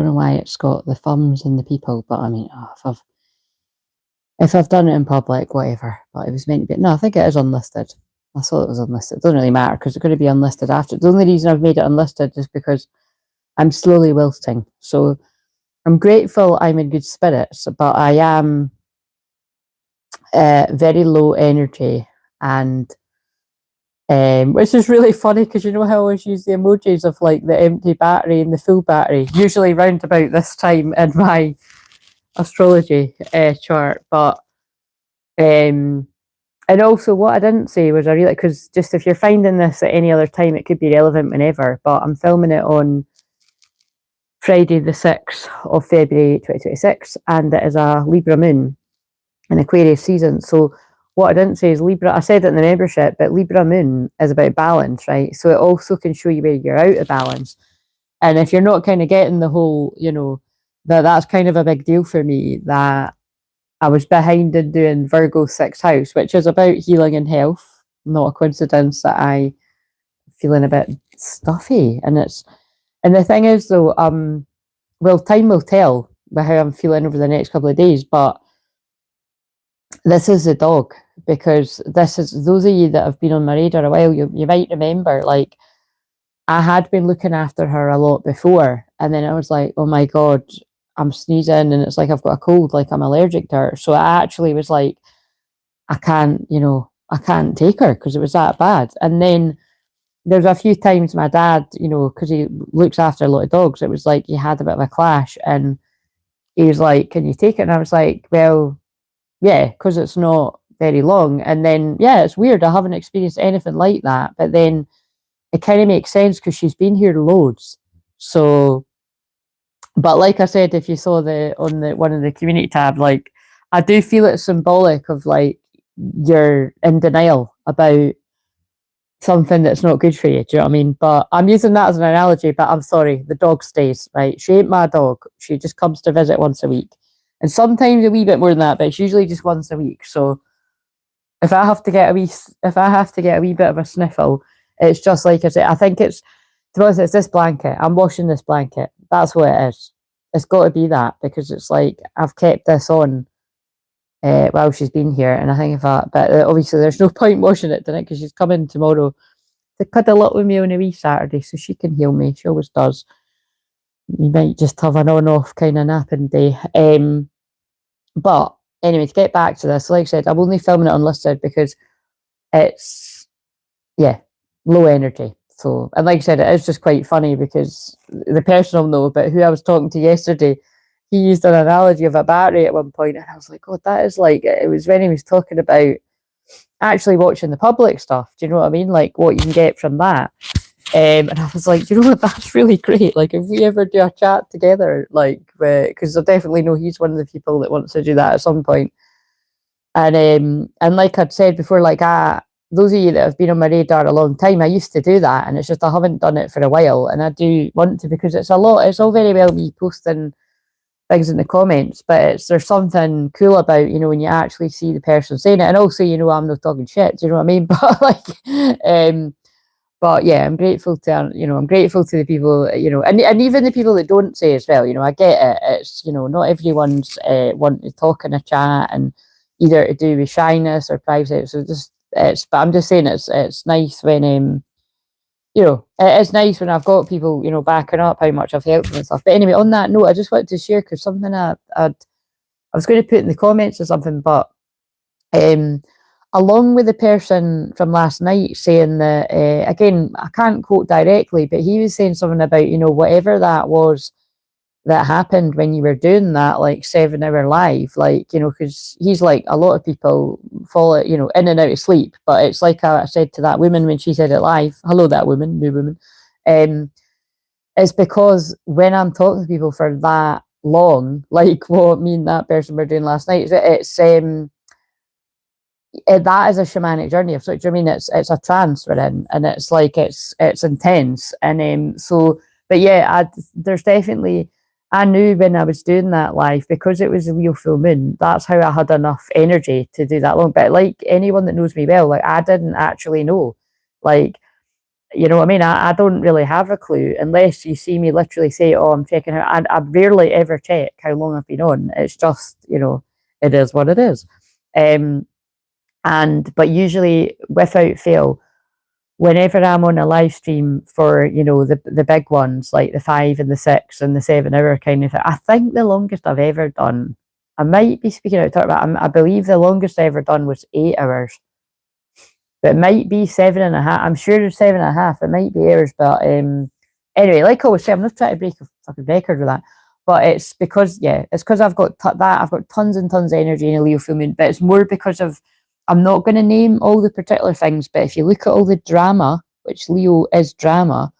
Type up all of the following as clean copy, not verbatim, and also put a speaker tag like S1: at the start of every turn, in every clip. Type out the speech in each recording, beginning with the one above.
S1: don't know why it's got the thumbs and the people, but I mean, if I've done it in public, whatever. But it was meant to be. No, I think it is unlisted. I thought it was unlisted. It doesn't really matter because it's going to be unlisted after. The only reason I've made it unlisted is because I'm slowly wilting. So I'm grateful I'm in good spirits, but I am very low energy, and which is really funny because you know how I always use the emojis of like the empty battery and the full battery, usually round about this time in my astrology chart. But and also what I didn't say was I really, because just if you're finding this at any other time, it could be relevant whenever, but I'm filming it on Friday the 6th of February 2026, and it is a Libra moon in Aquarius season. So what I didn't say is Libra, I said it in the membership, but Libra moon is about balance, right? So it also can show you where you're out of balance. And if you're not kind of getting the whole, you know, that's kind of a big deal for me, that I was behind in doing Virgo 6th house, which is about healing and health. Not a coincidence that I'm feeling a bit stuffy. And the thing is though, well, time will tell by how I'm feeling over the next couple of days, but this is the dog, because this is, those of you that have been on my radar a while, you might remember, like, I had been looking after her a lot before, and then I was like, oh my God, I'm sneezing, and it's like I've got a cold, like I'm allergic to her. So I actually was like, I can't take her because it was that bad. And then there's a few times my dad, you know, because he looks after a lot of dogs, it was like he had a bit of a clash, and he was like, can you take it? And I was like, well, yeah, because it's not very long. And then, yeah, it's weird. I haven't experienced anything like that. But then it kind of makes sense because she's been here loads. So, but like I said, if you saw on the one of the community tab, like, I do feel it's symbolic of like you're in denial about something that's not good for you. Do you know what I mean? But I'm using that as an analogy, but I'm sorry, the dog stays, right? She ain't my dog. She just comes to visit once a week. And sometimes a wee bit more than that, but it's usually just once a week. So if I have to get a wee bit of a sniffle, it's just like I say, I think it's, to be honest, it's this blanket. I'm washing this blanket. That's what it is. It's got to be that, because it's like I've kept this on while she's been here, and I think if I, but obviously there's no point washing it tonight because she's coming tomorrow to cuddle up with me on a wee Saturday, so she can heal me. She always does. You might just have an on-off kind of napping day. But anyway, to get back to this, like I said, I'm only filming it unlisted because it's, yeah, low energy. So, and like I said, it is just quite funny because the person will know, but who I was talking to yesterday, he used an analogy of a battery at one point, and I was like, God, that is like, it was when he was talking about actually watching the public stuff. Do you know what I mean? Like what you can get from that. And I was like, you know what, that's really great. Like if we ever do a chat together, like, because I definitely know he's one of the people that wants to do that at some point. And like I'd said before, like those of you that have been on my radar a long time, I used to do that, and it's just I haven't done it for a while, and I do want to, because it's a lot. It's all very well me posting things in the comments, but there's something cool about, you know, when you actually see the person saying it, and also, you know, I'm not talking shit. Do you know what I mean? But like, but yeah, I'm grateful to, you know, I'm grateful to the people, you know, and even the people that don't say as well, you know, I get it. It's, you know, not everyone's wanting to talk in a chat, and either to do with shyness or privacy. So just, but I'm just saying it's nice when, you know, it's nice when I've got people, you know, backing up how much I've helped them and stuff. But anyway, on that note, I just wanted to share, because something I was going to put in the comments or something, but along with the person from last night saying that, again, I can't quote directly, but he was saying something about, you know, whatever that was that happened when you were doing that, like 7-hour live, like, you know, because he's like, a lot of people fall, you know, in and out of sleep, but it's like I said to that woman when she said it live, hello, that woman, new woman, it's because when I'm talking to people for that long, like what me and that person were doing last night, it's that is a shamanic journey of such. I mean, it's a trance we're in, and it's like it's intense, and so. But yeah, there's definitely. I knew when I was doing that live, because it was a real full moon. That's how I had enough energy to do that long. But like anyone that knows me well, like I didn't actually know, like You know what I mean? I don't really have a clue unless you see me literally say, oh, I'm checking out. And I rarely ever check how long I've been on. It's just, you know, it is what it is. But usually without fail, whenever I'm on a live stream for, you know, the big ones, like the 5 and the 6 and the 7 hour kind of thing, I think the longest I've ever done, I might be speaking out of turn, but I believe the longest I ever done was 8 hours. But it might be 7.5. I'm sure it's 7.5. It might be hours, but anyway, like I always say, I'm not trying to break a fucking record with that. But it's because, yeah, it's because I've got that. I've got tons and tons of energy in a Leo full moon, but it's more because of, I'm not going to name all the particular things, but if you look at all the drama, which Leo is drama,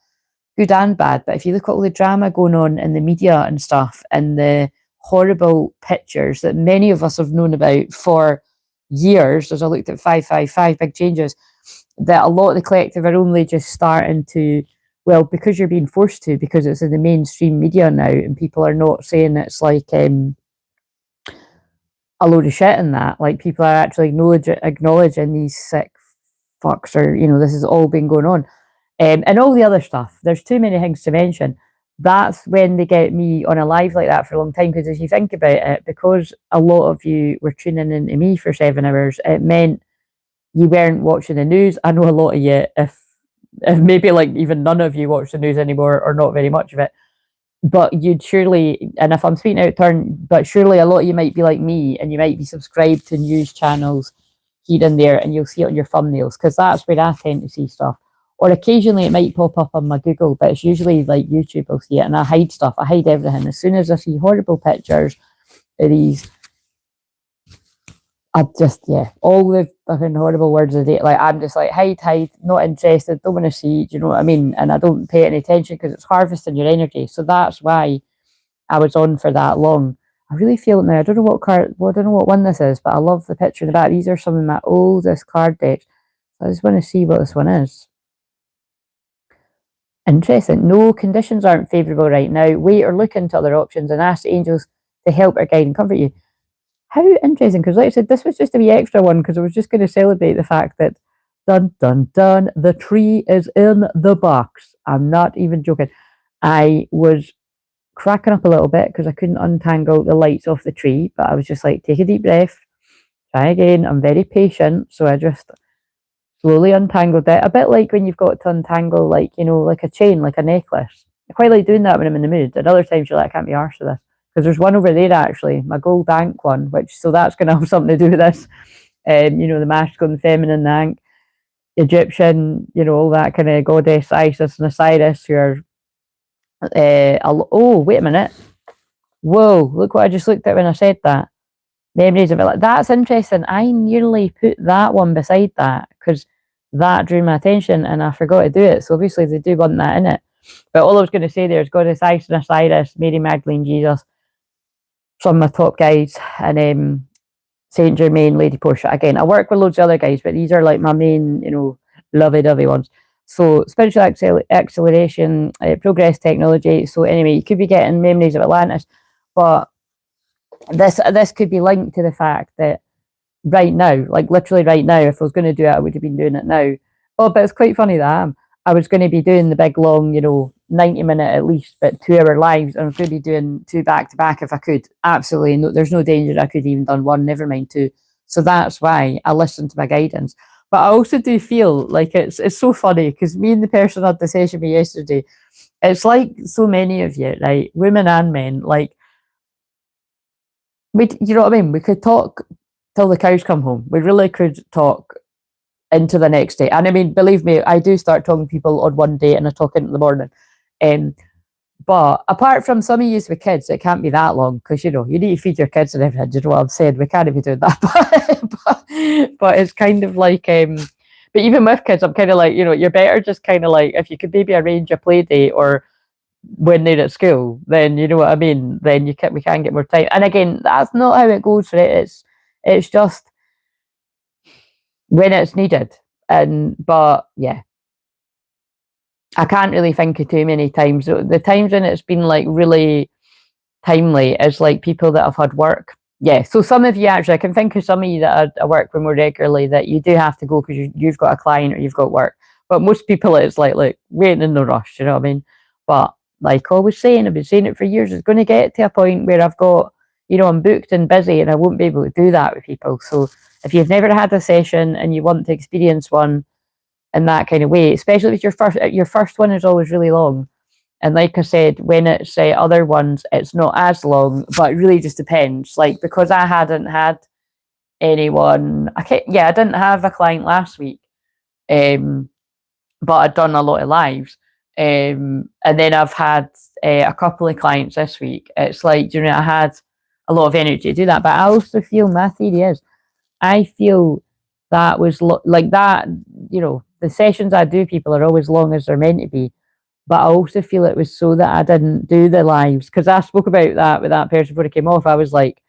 S1: good and bad, but if you look at all the drama going on in the media and stuff, and the horrible pictures that many of us have known about for years, as I looked at 555 big changes, that a lot of the collective are only just starting to, well, because you're being forced to, because it's in the mainstream media now, and people are not saying it's like a load of shit in that. Like, people are actually acknowledging these sick fucks, or, you know, this has all been going on. And all the other stuff. There's too many things to mention. That's when they get me on a live like that for a long time, because if you think about it, because a lot of you were tuning into me for 7 hours, it meant you weren't watching the news. I know a lot of you, if maybe like even none of you watch the news anymore, or not very much of it, but you'd surely, and if I'm speaking out of turn, but surely a lot of you might be like me, and you might be subscribed to news channels here and there, and you'll see it on your thumbnails, because that's where I tend to see stuff. Or occasionally it might pop up on my Google, but it's usually like YouTube will see it, and I hide stuff. I hide everything. As soon as I see horrible pictures of these, I just, yeah, all the fucking horrible words of it. Like, I'm just like, hide, not interested, don't want to see, do you know what I mean? And I don't pay any attention because it's harvesting your energy. So that's why I was on for that long. I really feel it now. I don't know what card, well, I don't know what one this is, but I love the picture in the back. These are some of my oldest card decks. So I just want to see what this one is. Interesting. No, conditions aren't favourable right now. Wait or look into other options and ask the angels to help or guide and comfort you. How interesting, because like I said, this was just a wee extra one, because I was just going to celebrate the fact that, dun, dun, dun, the tree is in the box. I'm not even joking. I was cracking up a little bit because I couldn't untangle the lights off the tree, but I was just like, take a deep breath, try again. I'm very patient, so I just slowly untangled it. A bit like when you've got to untangle, like, you know, like a chain, like a necklace. I quite like doing that when I'm in the mood. At other times you're like, I can't be arsed with this. Because there's one over there actually, my gold bank one, which, so that's going to have something to do with this. You know, the masculine, feminine, the ankh, Egyptian, you know, all that kind of goddess Isis and Osiris, who are, oh, wait a minute. Whoa, look what I just looked at when I said that. Memories of it. Like, that's interesting. I nearly put that one beside that, because that drew my attention and I forgot to do it. So obviously they do want that in it. But all I was going to say there is Goddess Isis and Osiris, Mary Magdalene, Jesus, some of my top guys, and Saint Germain, Lady Portia. Again, I work with loads of other guys, but these are like my main, you know, lovey-dovey ones. So spiritual acceleration, progress, technology. So anyway, you could be getting memories of Atlantis, but this could be linked to the fact that right now, like literally right now, if I was going to do it, I would have been doing it now. Oh, but it's quite funny that I was going to be doing the big long, you know, 90-minute at least, but 2-hour lives. And I was going to be doing 2 back to back if I could. Absolutely, no, there's no danger I could even done 1, never mind 2. So that's why I listened to my guidance. But I also do feel like it's so funny, because me and the person had the session with me yesterday, it's like so many of you, right, women and men, like, you know what I mean? We could talk till the cows come home. We really could talk into the next day. And I mean, believe me, I do start talking to people on one day and I talk into the morning. But apart from some of you with kids, it can't be that long, because, you know, you need to feed your kids and everything. You know what I'm saying? We can't be doing that. but it's kind of like, but even with kids, I'm kind of like, you know, you're better just kind of like, if you could maybe arrange a play date, or when they're at school, then, you know what I mean, then we can get more time. And again, that's not how it goes for it. It's just when it's needed. But yeah, I can't really think of too many times. The times when it's been like really timely is like people that have had work. Yeah, so some of you actually, I can think of some of you that I work with more regularly, that you do have to go because you've got a client or you've got work. But most people, it's like, look, waiting in the rush, you know what I mean? But like I was saying, I've been saying it for years, it's going to get to a point where I've got, you know, I'm booked and busy and I won't be able to do that with people. So if you've never had a session and you want to experience one in that kind of way, especially if your first one is always really long. And like I said, when it's other ones, it's not as long, but it really just depends. Like, because I hadn't had anyone, I didn't have a client last week, but I'd done a lot of lives. And then I've had a couple of clients this week. It's like, you know, I had a lot of energy to do that. But I also feel, my theory is, I feel that was like that, you know, the sessions I do people are always long as they're meant to be. But I also feel it was so that I didn't do the lives. Because I spoke about that with that person before it came off. I was like,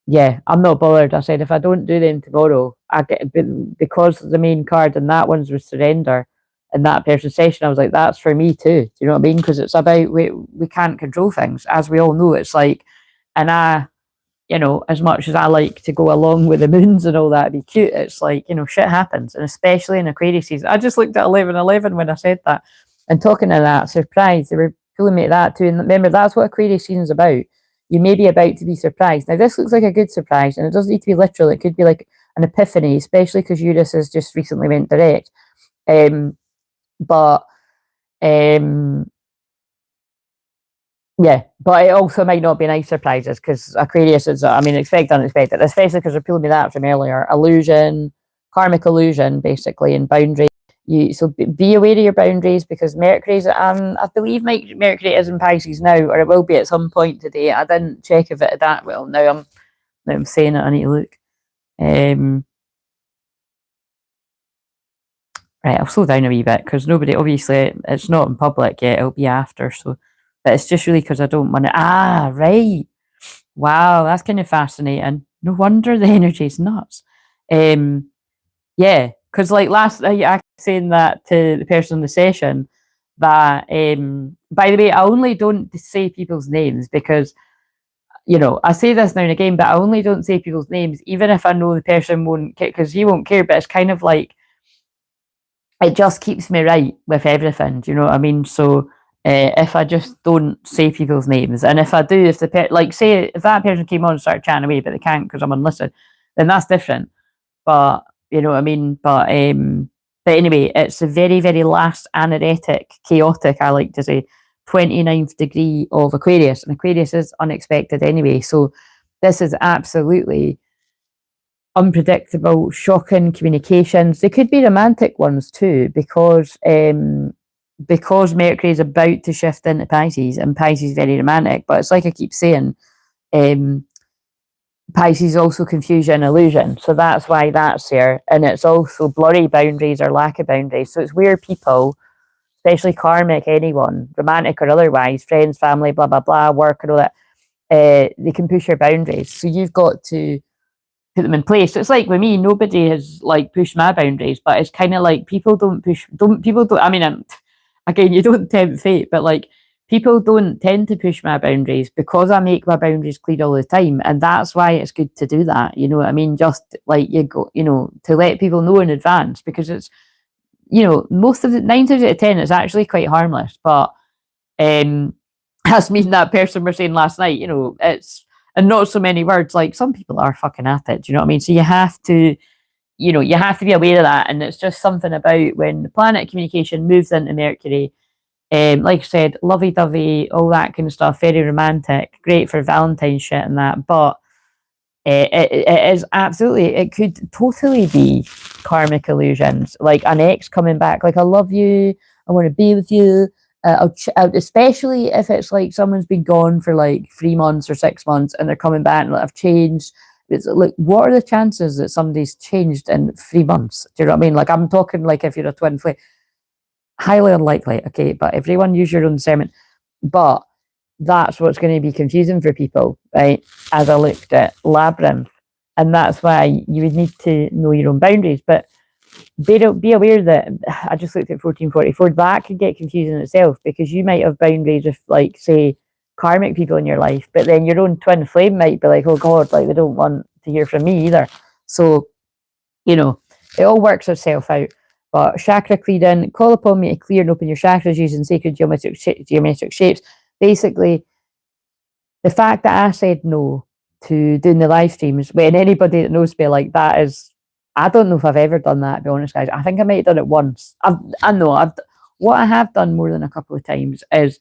S1: yeah, I'm not bothered. I said, if I don't do them tomorrow, I get, because the main card and that one's with surrender in that person's session, I was like, that's for me too. Do you know what I mean? Because it's about, we can't control things, as we all know. It's like, and I, you know, as much as I like to go along with the moons and all that, be cute, it's like, you know, shit happens. And especially in Aquarius season, I just looked at 11:11 when I said that. And talking of that, surprise, they were pulling me at that too. And remember, that's what Aquarius season is about. You may be about to be surprised. Now, this looks like a good surprise, and it doesn't need to be literal. It could be like an epiphany, especially because Uranus has just recently went direct. But yeah, but it also might not be nice surprises, because Aquarius is, I mean, expect unexpected, especially because they're pulling me that from earlier. Illusion, karmic illusion, basically, and boundary. So be aware of your boundaries, because Mercury's, I believe Mercury is in Pisces now, or it will be at some point today. I didn't check if it that well. Now I'm saying it, I need to look. Right, I'll slow down a wee bit, because nobody, obviously, it's not in public yet. It'll be after, so. But it's just really because I don't want to. Right. Wow, that's kind of fascinating. No wonder the energy's nuts. Yeah, because like last night, I was saying that to the person in the session that, by the way, I only don't say people's names because, you know, I say this now and again, but I only don't say people's names, even if I know the person won't care, because he won't care. But it's kind of like, it just keeps me right with everything. Do you know what I mean? So if I just don't say people's names, and if I do, if like say if that person came on and started chatting away, but they can't because I'm unlisted, then that's different. But you know what I mean? But anyway, it's the very, very last anaretic, chaotic, I like to say, 29th degree of Aquarius. And Aquarius is unexpected anyway. So this is absolutely unpredictable, shocking communications. They could be romantic ones too, because Mercury is about to shift into Pisces, and Pisces is very romantic. But it's like I keep saying, Pisces is also confusion, illusion. So that's why that's there. And it's also blurry boundaries or lack of boundaries. So it's where people, especially karmic, anyone, romantic or otherwise, friends, family, blah, blah, blah, work and all that, they can push your boundaries. So you've got to put them in place. So it's like with me, nobody has like pushed my boundaries, but it's kind of like people don't, I mean, again, you don't tempt fate, but like people don't tend to push my boundaries because I make my boundaries clear all the time. And that's why it's good to do that. You know what I mean? Just like you go, you know, to let people know in advance, because it's, you know, most of the 9 times out of 10, it's actually quite harmless. But as me and that person were saying last night, you know, it's, and not so many words, like some people are fucking at it. Do you know what I mean? So you have to, you know, you have to be aware of that. And it's just something about when the planet communication moves into Mercury, like I said, lovey-dovey, all that kind of stuff, very romantic, great for Valentine's shit and that. But it is absolutely, it could totally be karmic illusions, like an ex coming back, like, I love you, I want to be with you. Especially if it's like someone's been gone for like 3 months or 6 months and they're coming back and like, I've changed. It's like, what are the chances that somebody's changed in 3 months? Do you know what I mean? Like, I'm talking like if you're a twin flame, highly unlikely. Okay, but everyone use your own discernment. But that's what's going to be confusing for people, right? As I looked at Labyrinth, and that's why you would need to know your own boundaries. But be aware that I just looked at 1444. That could get confusing itself, because you might have boundaries with, like, say, karmic people in your life, but then your own twin flame might be like, oh God, like they don't want to hear from me either. So, you know, it all works itself out. But chakra clearing, call upon me to clear and open your chakras using sacred geometric shapes. Basically, the fact that I said no to doing the live streams, when anybody that knows me, like, that is, I don't know if I've ever done that, to be honest, guys. I think I might have done it once. What I have done more than a couple of times is,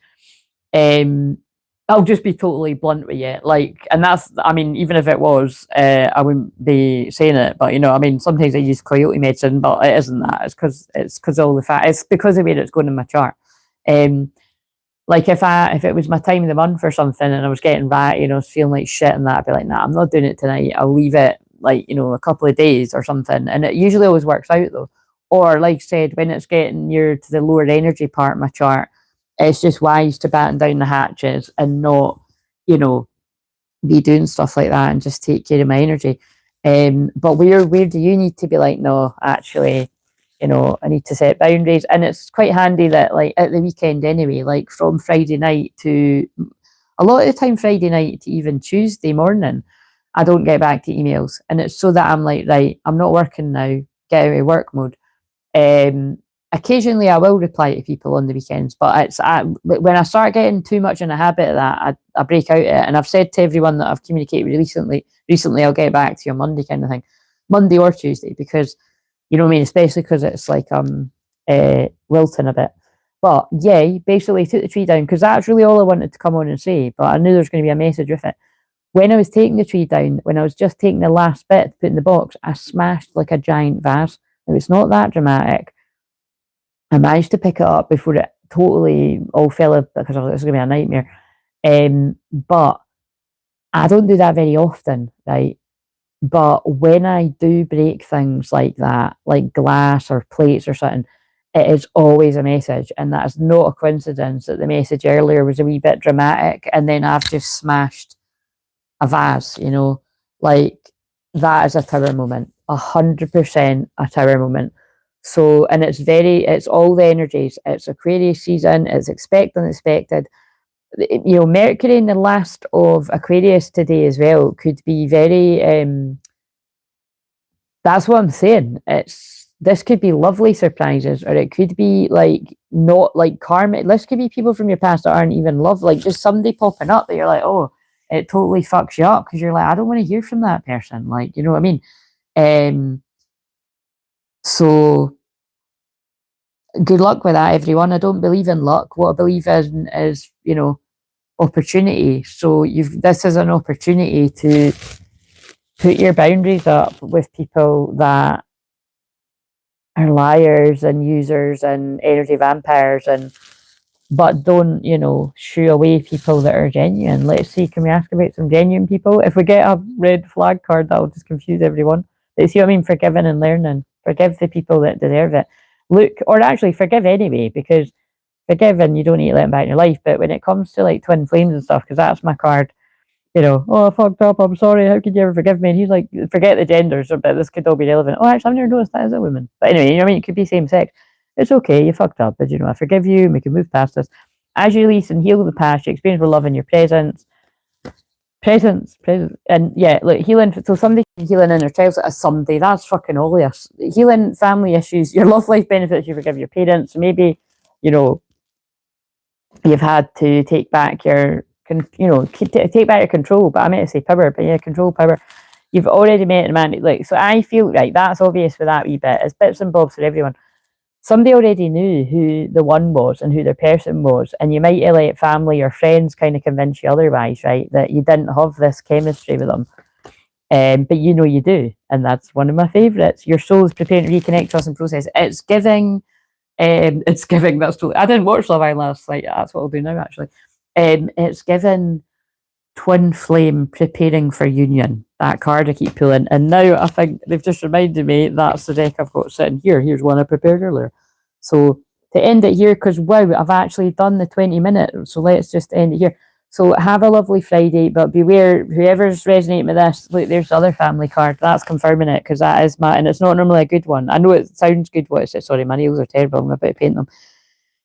S1: I'll just be totally blunt with you, like, and that's, I mean, even if it was, I wouldn't be saying it, but, you know, I mean, sometimes I use coyote medicine, but it isn't that. It's because all the fact, it's because of where it's going in my chart. Like, if it was my time of the month or something and I was getting back, you know, feeling like shit and that, I'd be like, nah, I'm not doing it tonight. I'll leave it, like, you know, a couple of days or something. And it usually always works out, though. Or, like I said, when it's getting near to the lower energy part of my chart, it's just wise to batten down the hatches and not, you know, be doing stuff like that and just take care of my energy. But where do you need to be like, no, actually, you know, I need to set boundaries? And it's quite handy that, like, at the weekend anyway, like from Friday night to a lot of the time Friday night to even Tuesday morning, I don't get back to emails. And it's so that I'm like, right, I'm not working now, get out of work mode. Occasionally I will reply to people on the weekends, but when I start getting too much in a habit of that, I break out of it. And I've said to everyone that I've communicated with recently, I'll get back to you on Monday, kind of thing, Monday or Tuesday, because, you know what I mean, especially because it's like wilting a bit. But yeah, basically took the tree down because that's really all I wanted to come on and say. But I knew there was going to be a message with it. When I was taking the tree down, when I was just taking the last bit to put in the box, I smashed like a giant vase. Now, it's not that dramatic. I managed to pick it up before it totally all fell out because I was like, this is going to be a nightmare. But I don't do that very often, right? But when I do break things like that, like glass or plates or something, it is always a message. And that is not a coincidence that the message earlier was a wee bit dramatic and then I've just smashed a vase, you know? Like, that is a tower moment, 100% a tower moment. So, and it's all the energies. It's Aquarius season, it's expect unexpected. You know, Mercury in the last of Aquarius today as well could be very, that's what I'm saying. This could be lovely surprises, or it could be like not like karmic. This could be people from your past that aren't even love, like just somebody popping up that you're like, oh, it totally fucks you up because you're like, I don't want to hear from that person. Like, you know what I mean? So good luck with that, everyone. I don't believe in luck. What I believe in is, you know, opportunity. So this is an opportunity to put your boundaries up with people that are liars and users and energy vampires, but don't, you know, shoo away people that are genuine. Let's see, can we ask about some genuine people? If we get a red flag card, that'll just confuse everyone. But see what I mean? Forgiving and learning. Forgive the people that deserve it. Look, or actually forgive anyway, because forgiving, you don't need to let them back in your life. But when it comes to like twin flames and stuff, because that's my card, you know, oh, I fucked up, I'm sorry, how could you ever forgive me? And he's like, forget the genders, but this could all be relevant. Oh, actually, I've never noticed that as a woman. But anyway, you know what I mean? It could be same sex. It's okay, you fucked up, but you know, I forgive you, and we can move past this. As you release and heal the past, you experience more love in your presence. And yeah, look, healing, so somebody healing inner child as somebody, that's fucking all of us. Healing family issues, your love life benefits, you forgive your parents. So maybe, you know, you've had to take back your, you know, take back your control, but I meant to say power, but yeah, control, power. You've already met a man, like, so I feel, right, that's obvious with that wee bit. It's bits and bobs for everyone. Somebody already knew who the one was and who their person was, and you might let family or friends kind of convince you otherwise, right? That you didn't have this chemistry with them, but you know you do, and that's one of my favourites. Your soul is preparing to reconnect, trust, and process. It's giving. It's giving. That's totally. I didn't watch Love Island last night. That's what I'll do now. Actually, it's given twin flame preparing for union. That card I keep pulling, and now I think they've just reminded me that's the deck I've got sitting here. Here's one I prepared earlier. So to end it here, because wow, I've actually done the 20-minute. So let's just end it here. So have a lovely Friday, but beware, whoever's resonating with this, look, there's the other family card. That's confirming it, because that is and it's not normally a good one. I know it sounds good what it says. Sorry, my nails are terrible. I'm about to paint them.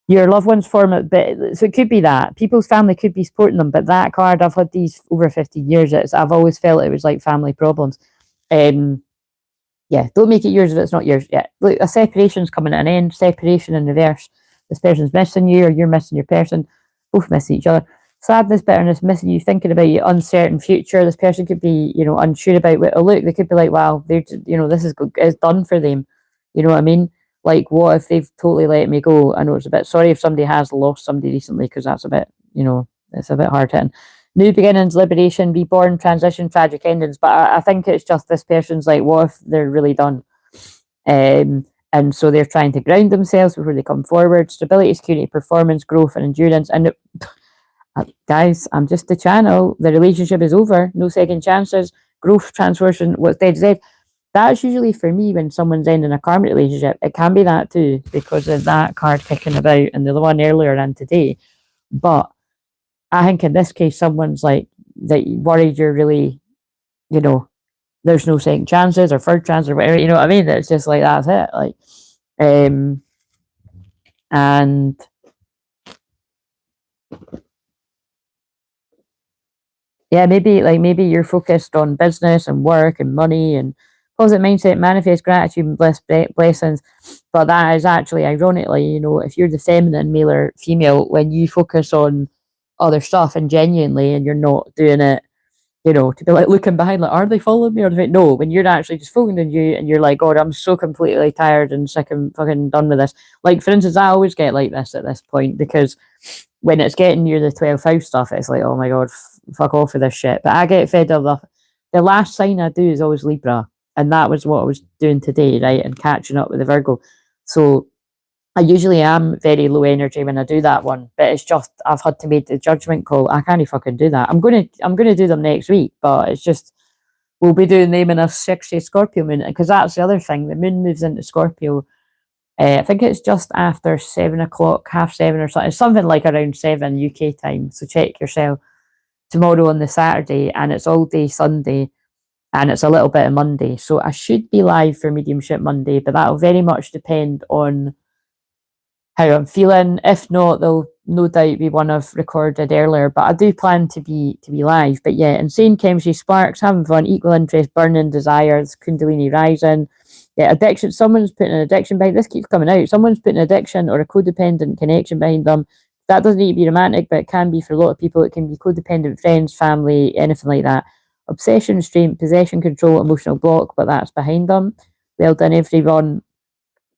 S1: Your loved ones form it, but so it could be that people's family could be supporting them, but that card, I've had these over 15 years. I've always felt it was like family problems. Yeah, don't make it yours if it's not yours. Yeah, look, a separation's coming at an end. Separation in reverse. This person's missing you, or you're missing your person. Both missing each other. Sadness, bitterness, missing you, thinking about your uncertain future. This person could be, you know, unsure about what. Oh, look, they could be like, wow, they're, you know, this is done for them. You know what I mean? Like, what if they've totally let me go? I know it's a bit sorry if somebody has lost somebody recently, because that's a bit, you know, it's a bit hard hitting. New beginnings, liberation, reborn, transition, tragic endings. But I think it's just this person's like, what if they're really done? And so they're trying to ground themselves before they come forward. Stability, security, performance, growth, and endurance. And guys, I'm just the channel. The relationship is over. No second chances. Growth, transformation, what's dead is dead. That's usually for me when someone's ending a karmic relationship. It can be that too, because of that card kicking about and the one earlier and today. But I think in this case, someone's like that worried you're really, you know, there's no second chances or third chances or whatever. You know what I mean? It's just like that's it. Like, and yeah, maybe you're focused on business and work and money and positive mindset, manifest gratitude and blessings. But that is actually, ironically, you know, if you're the feminine, male or female, when you focus on other stuff and genuinely, and you're not doing it, you know, to be like looking behind, like, are they following me? Or no, when you're actually just focusing on you and you're like, God, I'm so completely tired and sick and fucking done with this. Like, for instance, I always get like this at this point, because when it's getting near the 12th house stuff, it's like, oh my God, fuck off with this shit. But I get fed up. The last sign I do is always Libra. And that was what I was doing today, right? And catching up with the Virgo. So I usually am very low energy when I do that one, but it's just I've had to make the judgment call. I can't fucking do that. I'm gonna do them next week, but it's just we'll be doing them in a 60 Scorpio moon, because that's the other thing. The moon moves into Scorpio. I think it's just after 7 o'clock, 7:30 or something. It's something like around 7 UK time. So check yourself tomorrow on the Saturday, and it's all day Sunday, and it's a little bit of Monday. So I should be live for Mediumship Monday, but that'll very much depend on how I'm feeling. If not, there'll no doubt be one I've recorded earlier, but I do plan to be live. But yeah, insane chemistry, sparks, having fun, equal interest, burning desires, Kundalini rising. Yeah, addiction. Someone's putting an addiction behind this. Keeps coming out. Someone's putting addiction or a codependent connection behind them. That doesn't need to be romantic, but it can be for a lot of people. It can be codependent friends, family, anything like that. Obsession, restraint, possession, control, emotional block, but that's behind them. Well done, everyone.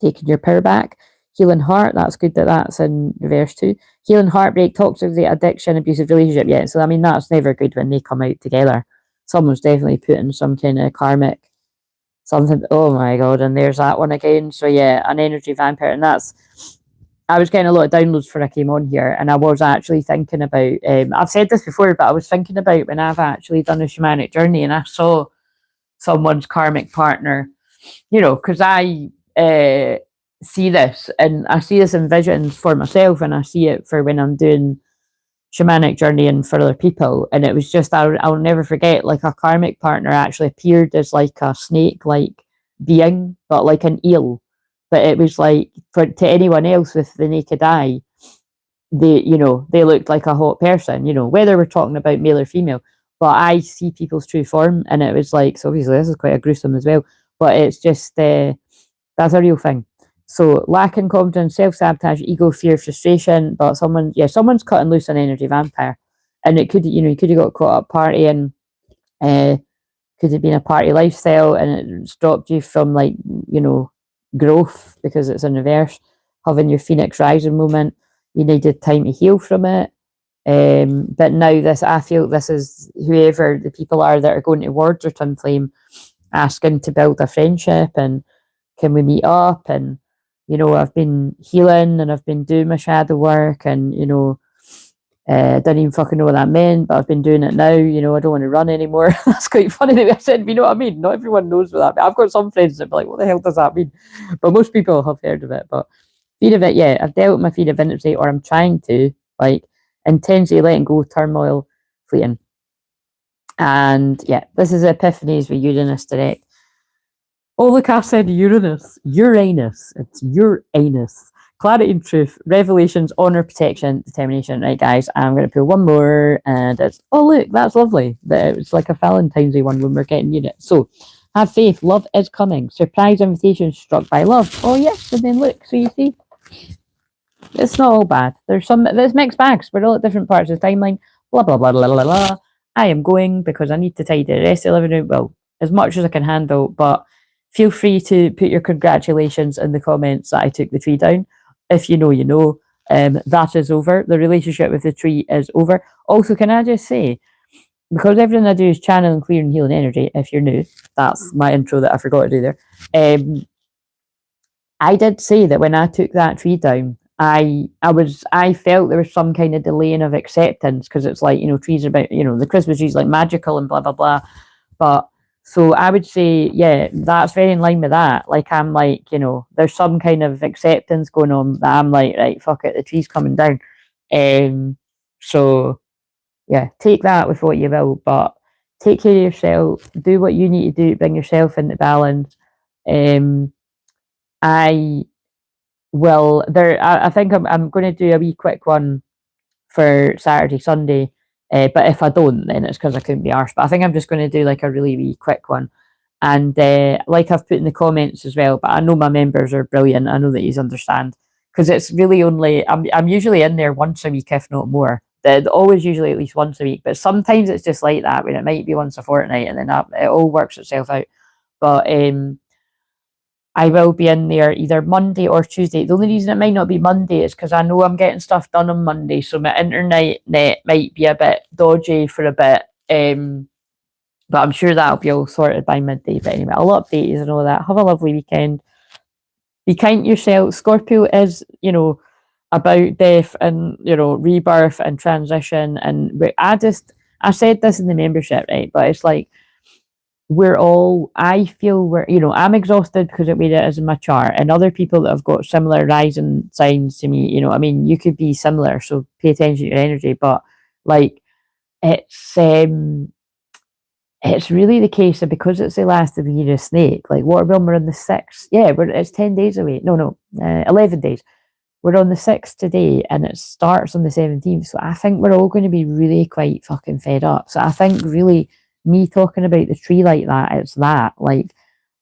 S1: Taking your power back. Healing heart, that's good that that's in reverse too. Healing heartbreak, toxic addiction, abusive relationship. Yeah, so I mean, that's never good when they come out together. Someone's definitely putting some kind of karmic something. Oh my God, and there's that one again. So yeah, an energy vampire. And that's, I was getting a lot of downloads before I came on here, and I was actually thinking about, I've said this before, but I was thinking about when I've actually done a shamanic journey and I saw someone's karmic partner, you know, because I see this, and I see this in visions for myself, and I see it for when I'm doing shamanic journey and for other people. And it was just, I'll never forget, like a karmic partner actually appeared as like a snake like being, but like an eel. But it was like, to anyone else with the naked eye, they, you know, they looked like a hot person, you know, whether we're talking about male or female. But I see people's true form, and it was like, so obviously this is quite a gruesome as well, but it's just that's a real thing. So lacking confidence, self-sabotage, ego, fear, frustration. But someone's cutting loose an energy vampire. And it could, you know, you could have got caught up partying, could have been a party lifestyle, and it stopped you from, like, you know, growth, because it's in reverse. Having your Phoenix rising moment, you needed time to heal from it. But now I feel this is whoever the people are that are going towards their twin flame, asking to build a friendship, and can we meet up? And, you know, I've been healing and I've been doing my shadow work, and, you know, didn't even fucking know what that meant, but I've been doing it now. You know, I don't want to run anymore. That's quite funny that I said, you know what I mean? Not everyone knows what that means. I've got some friends that be like, what the hell does that mean? But most people have heard of it. But fear of it, yeah, I've dealt with my fear of intimacy, or I'm trying to, like, intensely letting go, turmoil, fleeting. And yeah, this is Epiphanies with Uranus direct. Oh, look, I said Uranus. Uranus. It's Uranus. Clarity and truth, revelations, honor, protection, determination. Right, guys, I'm going to pull one more, and it's, oh, look, that's lovely. It's like a Valentine's Day one when we're getting units. So, Have faith. Love is coming. Surprise invitation struck by love. Oh yes, and then look. So you see, it's not all bad. There's mixed bags. We're all at different parts of the timeline. Blah blah blah blah blah blah. I am going because I need to tidy the rest of the living room. Well, as much as I can handle, but feel free to put your congratulations in the comments that I took the tree down. If you know, you know. That is over. The relationship with the tree is over. Also, can I just say, because everything I do is channel and clear and healing energy, if you're new, that's my intro that I forgot to do there. I did say that when I took that tree down, I felt there was some kind of delaying of acceptance, because it's like, trees are about, the Christmas trees like magical and blah blah blah. But so I would say, yeah, that's very in line with that. Like, I'm like, there's some kind of acceptance going on that I'm like, right, fuck it, the tree's coming down. So yeah, take that with what you will, but take care of yourself, do what you need to do to bring yourself into balance. I think I'm going to do a wee quick one for Saturday, Sunday. But if I don't, then it's because I couldn't be arsed. But I think I'm just going to do like a really wee quick one. And like I've put in the comments as well, but I know my members are brilliant. I know that you understand, because it's really only, I'm usually in there once a week, if not more. Always usually at least once a week, but sometimes it's just like that, when it might be once a fortnight, and then it all works itself out. But I will be in there either Monday or Tuesday. The only reason it might not be Monday is because I know I'm getting stuff done on Monday, so my internet might be a bit dodgy for a bit. But I'm sure that'll be all sorted by midday. But anyway, I'll update you and all that. Have a lovely weekend. Be kind to yourself. Scorpio is, about death and, rebirth and transition. And I said this in the membership, right? But it's like, I feel I'm exhausted because of where it is in my chart, and other people that have got similar rising signs to me, you could be similar, so pay attention to your energy. But like, it's really the case that because it's the last of the year of snake, like what realm we're on the 6th. Yeah, it's 10 days away. No, 11 days. We're on the 6th today, and it starts on the 17th. So I think we're all going to be really quite fucking fed up. So I think really, me talking about the tree like that, it's that. Like,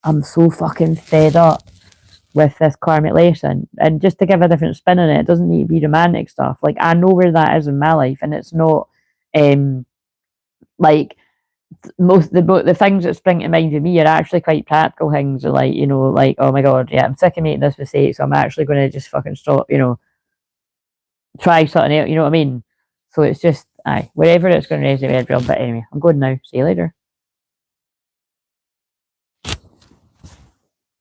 S1: I'm so fucking fed up with this karmic lesson. And just to give a different spin on it, it doesn't need to be romantic stuff. Like, I know where that is in my life, and it's not like most the things that spring to mind to me are actually quite practical things. Are like, like, oh my god, yeah, I'm sick of making this mistake, so I'm actually going to just fucking stop, try something else, you know what I mean? So it's just, wherever it's going to resonate with everyone. But anyway, I'm going now. See you later.